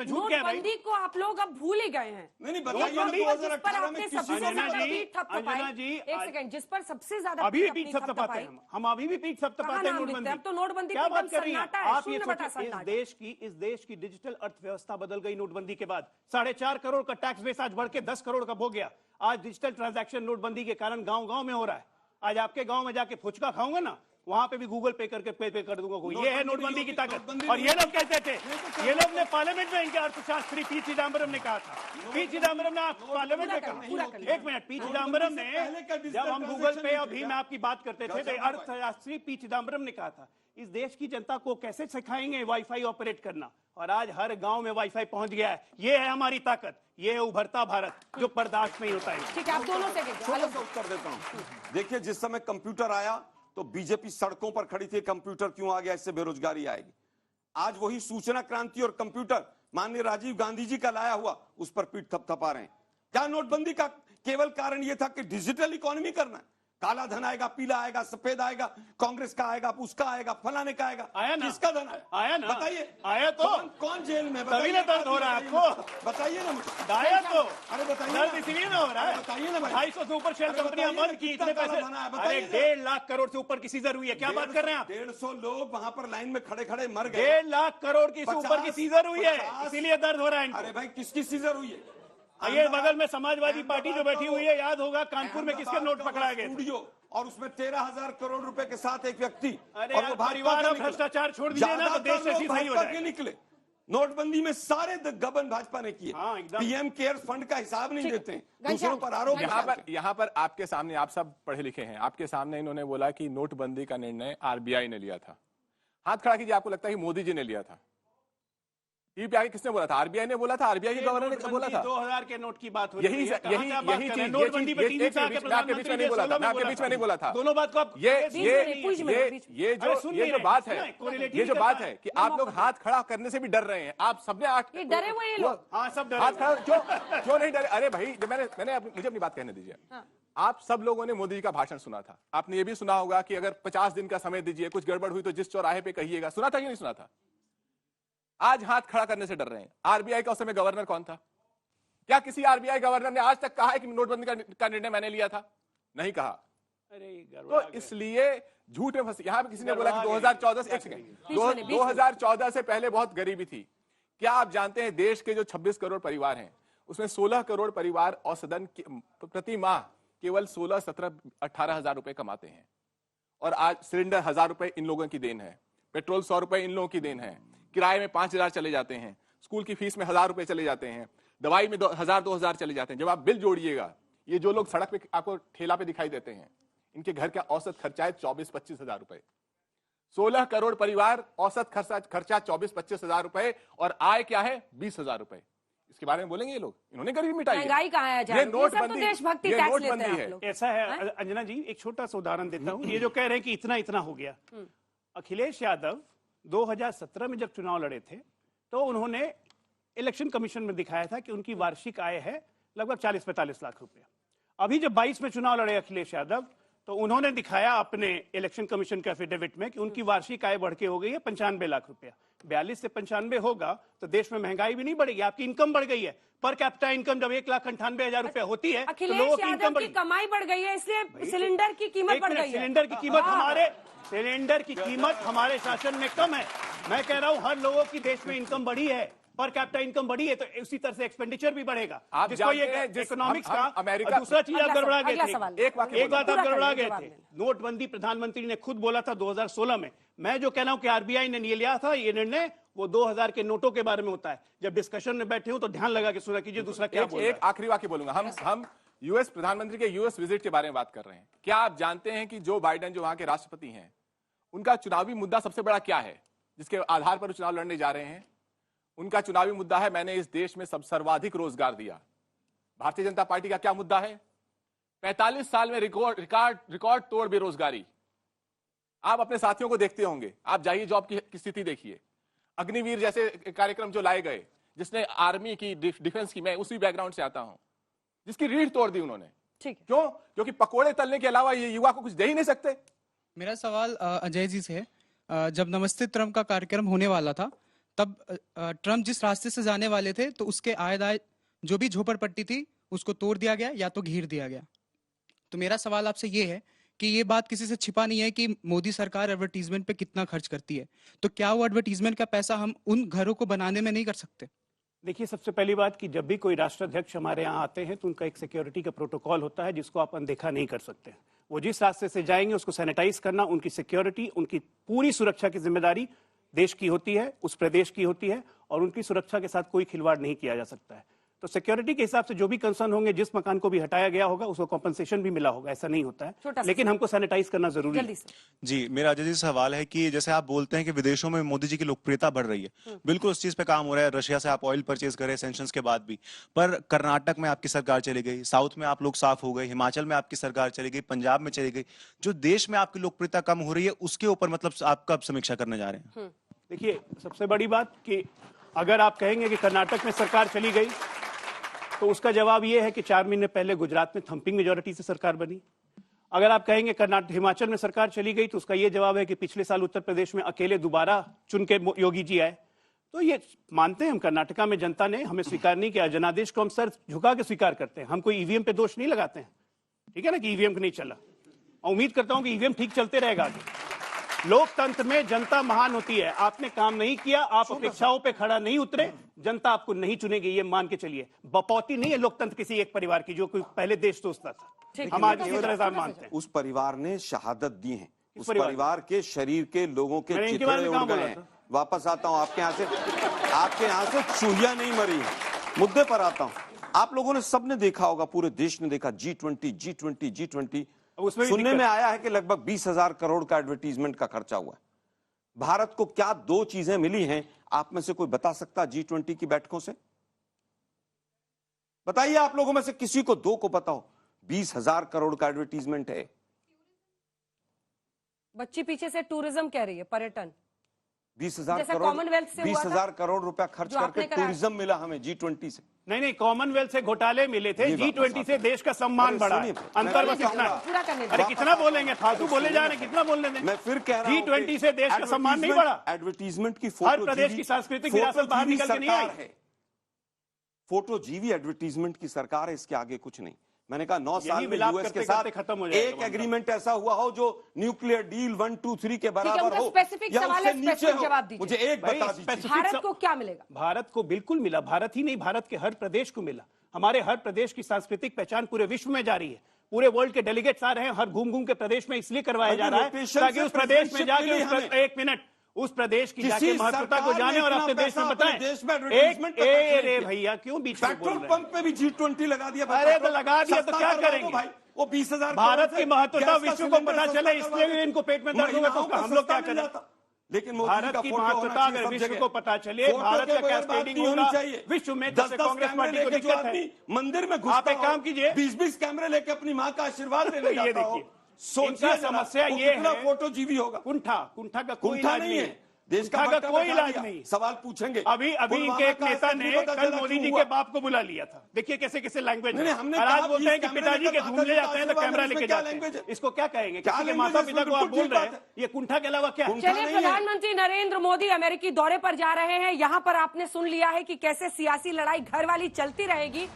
झूठ क्या है भाई? नोटबंदी को आप लोग अब भूल ही गए हैं। नहीं बताइए, जिस पर आपने सबसे अंजना ज्यादा जी, पीठ थपथपाई, एक सेकंड, जिस पर सबसे ज्यादा अभी भी अपनी पीठ थपथपाते हैं हम अभी भी पीठ थपथपाते हैं नोटबंदी। अब तो नोटबंदी क्या पे बात कर रही हैं सन्नाटा है, आप? ये शून्य बटा सोचिए, सन्नाटा। इस देश की डिजिटल अर्थव्यवस्था बदल गई नोटबंदी के बाद। 4.5 करोड़ का टैक्स बेस आज बढ़ के 10 करोड़ का हो गया। आज डिजिटल ट्रांजैक्शन नोटबंदी के कारण गांव गांव में हो रहा है। आज आपके गांव में जाके फुचका खाऊंगा ना, वहां पे भी गूगल पे करके पे कर दूंगा। ये है नोटबंदी की ताकत। और ये लोग कहते थे, ये लोग ने पार्लियामेंट में, इनके अर्थशास्त्री पी चिदम्बरम ने कहा था, पी चिदम्बरम ने पार्लियामेंट में कहा, एक मिनट, पी चिदम्बरम ने, जब हम गूगल पे और भीम ऐप की बात करते थे तो अर्थशास्त्री पी चिदम्बरम ने कहा था, इस देश की जनता को कैसे सिखाएंगे वाईफाई ऑपरेट करना। और आज हर गांव में वाईफाई पहुंच गया है। ये है हमारी ताकत, ये है उभरता भारत जो बर्दाश्त नहीं होता है। ठीक है, आप दोनों से छोटा सा उत्तर देता हूं। देखिए, जिस समय कंप्यूटर आया तो बीजेपी सड़कों पर खड़ी थी, कंप्यूटर क्यों आ गया, इससे बेरोजगारी आएगी। आज वही सूचना क्रांति और कंप्यूटर माननीय राजीव गांधी जी का लाया हुआ, उस पर पीठ थपथपा रहे हैं। क्या नोटबंदी का केवल कारण यह था कि डिजिटल इकोनॉमी करना है? काला धन आएगा, पीला आएगा, सफेद आएगा, कांग्रेस का आएगा, उसका आएगा, फलाने का आएगा। आया ना? किसका धन आया ना? बताइए। आया तो कौन जेल में? तभी ना दर्द हो रहा है आपको। बताइए ना मुझे। आया तो अरे बताइए, दर्द इसलिए ना हो रहा है। बताइए ना भाई। 250 से ऊपर शेल कंपनियां बंद की, इतने पैसे। अरे 1.5 लाख करोड़ से ऊपर की सीजर हुई है। क्या बात कर रहे हैं आप? 150 लोग वहां पर लाइन में खड़े खड़े मर गए। 1.5 लाख करोड़ की ऊपर की सीजर हुई है, इसीलिए दर्द हो रहा है। अरे भाई, किसकी सीजर हुई है? ये बगल में समाजवादी पार्टी जो बैठी हुई है, याद होगा कानपुर में किसके नोट पकड़ा गए? स्टूडियो, और उसमें 13,000 करोड़ रुपए के साथ एक व्यक्ति। अरे और यार, वो परिवार और भ्रष्टाचार छोड़ दीजिए ना, तो देश से सही हो जाएगा। निकले नोटबंदी में सारे गबन भाजपा ने किए। हाँ, एकदम। पीएम केयर्स फंड का हिसाब नहीं देते हैं, दूसरों पर आरोप। यहाँ पर आपके सामने, आप सब पढ़े लिखे हैं, आपके सामने इन्होंने बोला कि नोटबंदी का निर्णय आरबीआई ने लिया था। हाथ खड़ा कीजिए, आपको लगता है कि मोदी जी ने लिया था? टीवी आगे किसने बोला था? आरबीआई ने बोला था, आरबीआई के गवर्नर ने बोला था। 2000 के नोट की बात हो यही चीज, आपके बीच में नहीं बोला था, मैं आपके बीच में नहीं बोला था। दोनों बात को आप ये जो बात है कि आप लोग हाथ खड़ा करने से भी डर रहे हैं। आप सबने डरे हुए हैं लोग। हाँ, सब डरे। हाथ खड़ा क्यों नहीं डरे? अरे भाई, मुझे अपनी बात कहने दीजिए। आप सब लोगों ने मोदी जी का भाषण सुना था। आपने ये भी सुना होगा कि अगर 50 दिन का समय दीजिए, कुछ गड़बड़ हुई तो जिस चौराहे पे कहिएगा। सुना था कि नहीं सुना था? आज हाथ खड़ा करने से डर रहे हैं। आरबीआई का उस समय गवर्नर कौन था? क्या किसी आरबीआई गवर्नर ने आज तक कहा है कि नोटबंदी का निर्णय मैंने लिया था? नहीं कहा। तो इसलिए झूठ में फंसे। यहां पे किसी ने बोला कि 2014 से 2014 से पहले बहुत गरीबी थी। क्या आप जानते हैं देश के जो 26 करोड़ परिवार हैं, उसमें 16 करोड़ परिवार औसतन प्रति माह केवल 16, 17, 18 हजार रुपए कमाते हैं। और आज सिलेंडर 1000 रुपए इन लोगों की देन है, पेट्रोल 100 रुपए इन लोगों की देन है, किराए में 5000 चले जाते हैं, स्कूल की फीस में 1000 रुपए चले जाते हैं, दवाई में 1000-2000 चले जाते हैं। जब आप बिल जोड़िएगा, ये जो लोग सड़क पे आपको ठेला पे दिखाई देते हैं, इनके घर का औसत खर्चा है 24-25 हजार रुपए। 16 करोड़ परिवार, औसत खर्चा 24-25 हजार रुपए, और आय क्या है 20 हजार रुपए। इसके बारे में बोलेंगे ये लोग? इन्होंने गरीबी मिटाई, महंगाई कहाँ है? ये नोटबंदी है। ऐसा है अंजना जी, एक छोटा सा उदाहरण देता हूँ। ये जो कह रहे हैं कि इतना इतना हो गया, अखिलेश यादव 2017 में जब चुनाव लड़े थे तो उन्होंने इलेक्शन कमीशन में दिखाया था कि उनकी वार्षिक आय है लगभग 40-45 लाख रुपया। अभी जब 22 में चुनाव लड़े अखिलेश यादव, तो उन्होंने दिखाया अपने इलेक्शन कमीशन के एफिडेविट में कि उनकी वार्षिक आय बढ़ के हो गई है 95 लाख रुपया। 42 से 95 होगा तो देश में महंगाई भी नहीं बढ़ेगी, आपकी इनकम बढ़ गई है। पर कैपिटा इनकम जब 1,98,000 रुपया होती है तो लोगों की इनकम की कमाई बढ़ गई है, इसलिए सिलेंडर की कीमत बढ़ गई है। सिलेंडर की कीमत हमारे शासन में कम है। मैं कह रहा हूँ हर लोगों की देश में इनकम बढ़ी है, पर कैपिटा इनकम बढ़ी है, तो उसी तरह से एक्सपेंडिचर भी बढ़ेगा। आप जिसको ये इकोनॉमिक्स का अमेरिका, दूसरा चीज आप गड़बड़ा गए थे, एक बात आप गड़बड़ा गए थे। नोटबंदी प्रधानमंत्री ने खुद बोला था 2016 में। मैं जो कह रहा हूं कि आरबीआई ने लिया था ये निर्णय, वो 2000 के नोटों के बारे में होता है। जब डिस्कशन में बैठे हो तो ध्यान लगा के सुना कीजिए। दूसरा क्या बोल रहा है? एक आखिरी वाक्य बोलूंगा। हम यूएस प्रधानमंत्री के यूएस विजिट के बारे में बात कर रहे हैं। क्या आप जानते हैं कि जो बाइडेन जो वहां के राष्ट्रपति हैं, उनका चुनावी मुद्दा सबसे बड़ा क्या है, जिसके आधार पर चुनाव लड़ने जा रहे हैं? उनका चुनावी मुद्दा है, मैंने इस देश में सर्वाधिक रोजगार दिया। भारतीय जनता पार्टी का क्या मुद्दा है? 45 साल में रिकॉर्ड तोड़ बेरोजगारी। आप अपने साथियों को देखते होंगे, आप जाइए जॉब की स्थिति देखिए। अग्निवीर जैसे कार्यक्रम जो लाए गए, जिसने आर्मी की, डिफेंस की, मैं उसी बैकग्राउंड से आता हूं, जिसकी रीढ़ तोड़ दी उन्होंने। क्यों? क्योंकि पकोड़े तलने के अलावा ये युवा को कुछ दे ही नहीं सकते। मेरा सवाल अजय जी से है। जब नमस्ते ट्रम्प का कार्यक्रम होने वाला था तब ट्रम्प जिस रास्ते से जाने वाले थे तो उसके आए दाए जो भी झोपड़पट्टी थी उसको तोड़ दिया गया या तो घेर दिया गया। तो मेरा सवाल आपसे ये है कि ये बात किसी से छिपा नहीं है कि मोदी सरकार एडवर्टीजमेंट पे कितना खर्च करती है, तो क्या वो एडवर्टीजमेंट का पैसा हम उन घरों को बनाने में नहीं कर सकते? देखिए, सबसे पहली बात कि जब भी कोई राष्ट्राध्यक्ष हमारे यहाँ आते हैं तो उनका एक सिक्योरिटी का प्रोटोकॉल होता है जिसको आप अनदेखा नहीं कर सकते। वो जिस रास्ते से जाएंगे उसको सैनिटाइज करना, उनकी सिक्योरिटी, उनकी पूरी सुरक्षा की जिम्मेदारी देश की होती है, उस प्रदेश की होती है, और उनकी सुरक्षा के साथ कोई खिलवाड़ नहीं किया जा सकता है। तो सिक्योरिटी के हिसाब से जो भी कंसर्न होंगे, जिस मकान को भी हटाया गया होगा उसको कॉम्पनसेशन भी मिला होगा, ऐसा नहीं होता है, लेकिन हमको सैनिटाइज करना जरूरी है। जी, मेरा अजय जी से सवाल है कि जैसे आप बोलते हैं कि विदेशों में मोदी जी की लोकप्रियता बढ़ रही है, बिल्कुल उस चीज पे काम हो रहा है। रशिया से आप ऑयल परचेज करें सैंक्शंस के बाद भी, पर कर्नाटक में आपकी सरकार चली गई, साउथ में आप लोग साफ हो गए, हिमाचल में आपकी सरकार चली गई, पंजाब में चली गई। जो देश में आपकी लोकप्रियता कम हो रही है उसके ऊपर मतलब आप कब समीक्षा करने जा रहे हैं? देखिए, सबसे बड़ी बात कि अगर आप कहेंगे कि कर्नाटक में सरकार चली गई तो उसका जवाब यह है कि 4 महीने पहले गुजरात में थंपिंग मेजोरिटी से सरकार बनी। अगर आप कहेंगे कर्नाटक हिमाचल में सरकार चली गई तो उसका यह जवाब है कि पिछले साल उत्तर प्रदेश में अकेले दोबारा चुन के योगी जी आए। तो ये मानते हैं हम, कर्नाटका में जनता ने हमें स्वीकार नहीं किया, जनादेश को हम सर झुका के स्वीकार करते हैं। हम कोई ईवीएम पे दोष नहीं लगाते हैं, ठीक है ना, कि ईवीएम नहीं चला। उम्मीद करता हूं कि ईवीएम ठीक चलते रहेगा आगे। लोकतंत्र में जनता महान होती है। आपने काम नहीं किया, आप अपेक्षाओं पे खड़ा नहीं उतरे, जनता आपको नहीं चुनेगी, ये मान के चलिए। बपौती नहीं है लोकतंत्र किसी एक परिवार की जो कोई पहले देश सोचता था। हम आज इसी तरह मानते हैं। उस परिवार ने शहादत दी है, उस परिवार के शरीर के लोगों के चिथड़े उड़ गए हैं। वापस आता हूं आपके यहाँ से चूहिया नहीं मरी है। मुद्दे पर आता हूं। आप लोगों ने सबने देखा होगा, पूरे देश ने देखा, G20 सुनने में आया है कि लगभग 20,000 करोड़ का एडवर्टीजमेंट का खर्चा हुआ है। भारत को क्या 2 चीजें मिली हैं, आप में से कोई बता सकता G20 की बैठकों से? बताइए, आप लोगों में से किसी को 2 को बताओ। 20,000 करोड़ का एडवर्टीजमेंट है। बच्ची पीछे से टूरिज्म कह रही है, पर्यटन। 20,000 जैसे करोड़, कॉमनवेल्थ से हुआ था, 20,000 करोड़ रुपया खर्च जो करके आपने कराया। टूरिज्म मिला हमें G20 से। नहीं, कॉमनवेल्थ से घोटाले मिले थे, G20 से देश का सम्मान बढ़ा है। अंतर बस इतना है। पूरा करने अरे कितना बोलेंगे, फालतू बोले जा रहे हैं, कितना बोलने दें। मैं फिर कह रहा हूं G20 से देश का सम्मान नहीं बढ़ा। एडवर्टीजमेंट की फोटो, हर प्रदेश की सांस्कृतिक विरासत बाहर निकल के नहीं आई है। फोटो जीवी एडवर्टीजमेंट की सरकार है, इसके आगे कुछ नहीं। मैंने कहा 9 साल में यूएस के साथ खत्म हो एक एग्रीमेंट ऐसा हुआ हो जो न्यूक्लियर डील 1, 2, 3 के बराबर हो, स्पेसिफिक सवाल है, स्पेसिफिक जवाब दीजिए। मुझे एक बता दीजिए, भारत को क्या मिलेगा? भारत को बिल्कुल मिला। भारत ही नहीं, भारत के हर प्रदेश को मिला। हमारे हर प्रदेश की सांस्कृतिक पहचान पूरे विश्व में जारी है। पूरे वर्ल्ड के डेलीगेट्स आ रहे हैं, हर घूम के प्रदेश में इसलिए करवाया जा रहा है ताकि उस प्रदेश में जाके, एक मिनट, उस प्रदेश की जाके महत्वता को जाने और अपने देश में बताएं। रे भैया, क्यों बीच में बोल रहे हैं? पेट्रोल पंप पे भी G20 लगा दिया। अरे तो लगा दिया तो क्या करेंगे भाई? वो 20,000 भारत की महत्वता विश्व को पता चले, इसलिए इनको पेट में दर्द होगा तो हम लोग क्या करें? लेकिन भारत की महत्वता अगर विश्व को पता चले, भारत का कैस्केडिंग होना विश्व में, जैसे कांग्रेस पार्टी को दिक्कत है। मंदिर में आप एक काम कीजिए, 20-20 कैमरे लेके अपनी माँ का आशीर्वाद लेने ये देखिए, इनका समस्या ये है, फोटो जीवी होगा। कुंठा का कोई इलाज नहीं है, देश का कोई इलाज नहीं। सवाल पूछेंगे। अभी इनके एक नेता ने कल मोदी जी के बाप को बुला लिया था। देखिए कैसे कैसे लैंग्वेज है। आज बोलते हैं कि पिताजी के घूमने जाते हैं तो कैमरा लेके जाते हैं। इसको क्या कहेंगे? किसी के माता पिता को आप बोल रहे हैं, ये कुंठा के अलावा क्या? चलिए, प्रधानमंत्री नरेंद्र मोदी अमेरिकी दौरे पर जा रहे हैं। यहाँ पर आपने सुन लिया है कि कैसे सियासी लड़ाई घर वाली चलती रहेगी।